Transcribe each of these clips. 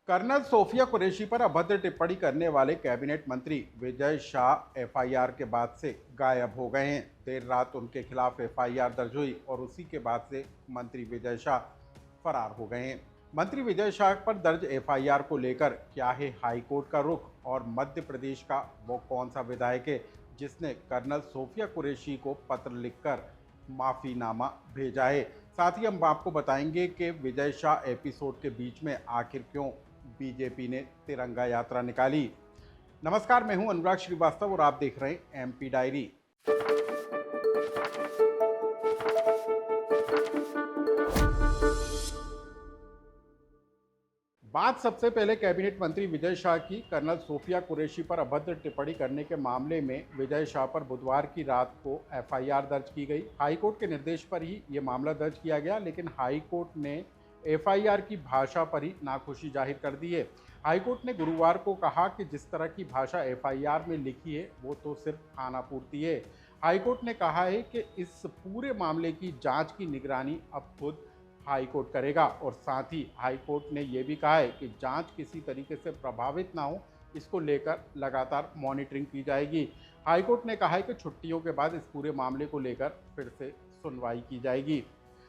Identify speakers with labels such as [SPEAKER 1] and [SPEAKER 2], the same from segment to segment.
[SPEAKER 1] Colonel Sophia Qureshi पर अभद्र टिप्पणी करने वाले कैबिनेट मंत्री विजय शाह एफआईआर के बाद से गायब हो गए हैं। देर रात उनके खिलाफ एफआईआर दर्ज हुई और उसी के बाद से मंत्री विजय शाह फरार हो गए हैं। मंत्री विजय शाह पर दर्ज एफआईआर को लेकर क्या है हाईकोर्ट का रुख और मध्य प्रदेश का वो कौन सा विधायक है जिसने कर्नल सोफिया कुरैशी को पत्र लिखकर माफीनामा भेजा है। साथ ही हम आपको बताएंगे कि विजय शाह एपिसोड के बीच में आखिर क्यों बीजेपी ने तिरंगा यात्रा निकाली। नमस्कार, मैं हूं अनुराग श्रीवास्तव और आप देख रहे हैं एमपी डायरी। बात सबसे पहले कैबिनेट मंत्री विजय शाह की कर्नल सोफिया कुरैशी पर अभद्र टिप्पणी करने के मामले में विजय शाह पर बुधवार की रात को एफआईआर दर्ज की गई। हाईकोर्ट के निर्देश पर ही ये मामला दर्ज किया गया, लेकिन हाईकोर्ट ने एफआईआर की भाषा पर ही नाखुशी जाहिर कर दी है। हाईकोर्ट ने गुरुवार को कहा कि जिस तरह की भाषा एफआईआर में लिखी है वो तो सिर्फ खानापूर्ति है। हाईकोर्ट ने कहा है कि इस पूरे मामले की जांच की निगरानी अब खुद हाईकोर्ट करेगा और साथ ही हाईकोर्ट ने यह भी कहा है कि जांच किसी तरीके से प्रभावित ना हो, इसको लेकर लगातार मॉनिटरिंग की जाएगी। हाईकोर्ट ने कहा है कि छुट्टियों के बाद इस पूरे मामले को लेकर फिर से सुनवाई की जाएगी।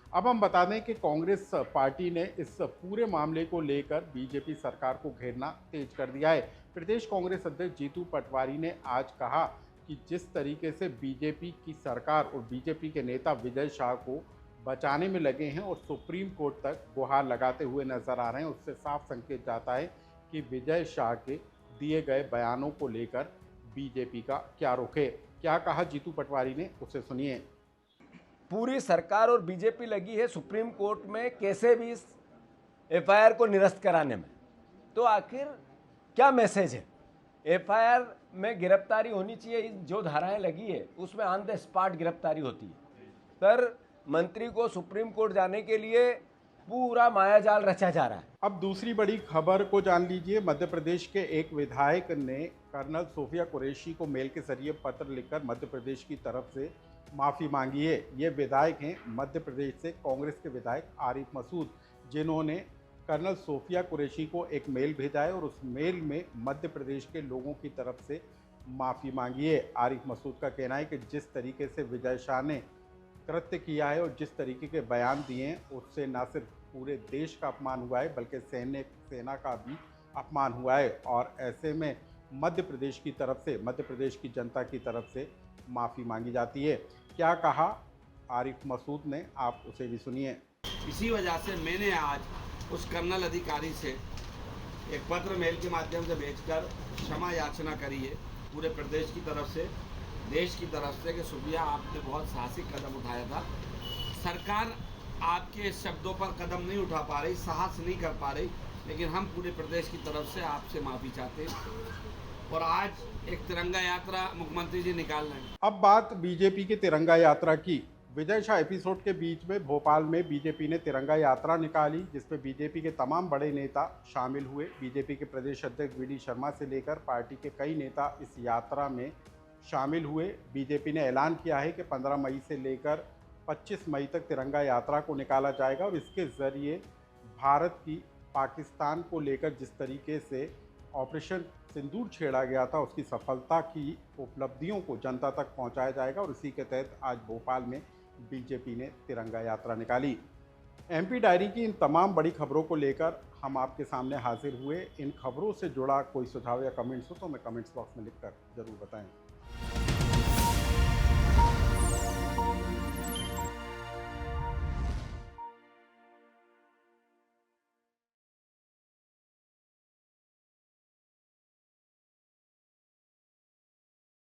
[SPEAKER 1] अब हम बता दें कि कांग्रेस पार्टी ने इस पूरे मामले को लेकर बीजेपी सरकार को घेरना तेज कर दिया है। प्रदेश कांग्रेस अध्यक्ष जीतू पटवारी ने आज कहा कि जिस तरीके से बीजेपी की सरकार और बीजेपी के नेता विजय शाह को बचाने में लगे हैं और सुप्रीम कोर्ट तक गुहार लगाते हुए नजर आ रहे हैं, उससे साफ संकेत जाता है कि विजय शाह के दिए गए बयानों को लेकर बीजेपी का क्या रुख है। क्या कहा जीतू पटवारी ने, उसे सुनिए।
[SPEAKER 2] पूरी सरकार और बीजेपी लगी है सुप्रीम कोर्ट में कैसे भी इस एफआईआर को निरस्त कराने में। तो आखिर क्या मैसेज है? एफआईआर में गिरफ्तारी होनी चाहिए, जो धाराएं लगी है उसमें ऑन द स्पॉट गिरफ्तारी होती है, पर मंत्री को सुप्रीम कोर्ट जाने के लिए पूरा मायाजाल रचा जा रहा है।
[SPEAKER 1] अब दूसरी बड़ी खबर को जान लीजिए। मध्य प्रदेश के एक विधायक ने कर्नल सोफिया कुरैशी को मेल के जरिए पत्र लिखकर मध्य प्रदेश की तरफ से माफ़ी मांगी है। ये विधायक हैं मध्य प्रदेश से कांग्रेस के विधायक आरिफ मसूद, जिन्होंने कर्नल सोफिया कुरैशी को एक मेल भेजा है और उस मेल में मध्य प्रदेश के लोगों की तरफ से माफ़ी मांगी है। आरिफ मसूद का कहना है कि जिस तरीके से विजय शाह ने कृत्य किया है और जिस तरीके के बयान दिए हैं, उससे न सिर्फ पूरे देश का अपमान हुआ है बल्कि सेना का भी अपमान हुआ है और ऐसे में मध्य प्रदेश की तरफ से, मध्य प्रदेश की जनता की तरफ से माफ़ी मांगी जाती है। क्या कहा आरिफ मसूद ने, आप उसे भी सुनिए।
[SPEAKER 3] इसी वजह से मैंने आज उस कर्नल अधिकारी से एक पत्र मेल के माध्यम से भेजकर क्षमा याचना करी है पूरे प्रदेश की तरफ से, देश की तरफ से, कि सुफिया आपने बहुत साहसिक कदम उठाया था। सरकार आपके शब्दों पर कदम नहीं उठा पा रही, साहस नहीं कर पा रही, लेकिन हम पूरे प्रदेश की तरफ से आपसे माफ़ी चाहते हैं और आज एक तिरंगा यात्रा मुख्यमंत्री जी निकाल रहे हैं।
[SPEAKER 1] अब बात बीजेपी के तिरंगा यात्रा की। विजय शाह एपिसोड के बीच में भोपाल में बीजेपी ने तिरंगा यात्रा निकाली, जिसमें बीजेपी के तमाम बड़े नेता शामिल हुए। बीजेपी के प्रदेश अध्यक्ष वी डी शर्मा से लेकर पार्टी के कई नेता इस यात्रा में शामिल हुए। बीजेपी ने ऐलान किया है कि 15 मई से लेकर 25 मई तक तिरंगा यात्रा को निकाला जाएगा और इसके ज़रिए भारत की पाकिस्तान को लेकर जिस तरीके से ऑपरेशन सिंदूर छेड़ा गया था, उसकी सफलता की उपलब्धियों को जनता तक पहुंचाया जाएगा और इसी के तहत आज भोपाल में बीजेपी ने तिरंगा यात्रा निकाली। एमपी डायरी की इन तमाम बड़ी खबरों को लेकर हम आपके सामने हाजिर हुए। इन खबरों से जुड़ा कोई सुझाव या कमेंट्स हो तो हमें कमेंट्स बॉक्स में लिखकर ज़रूर बताएं।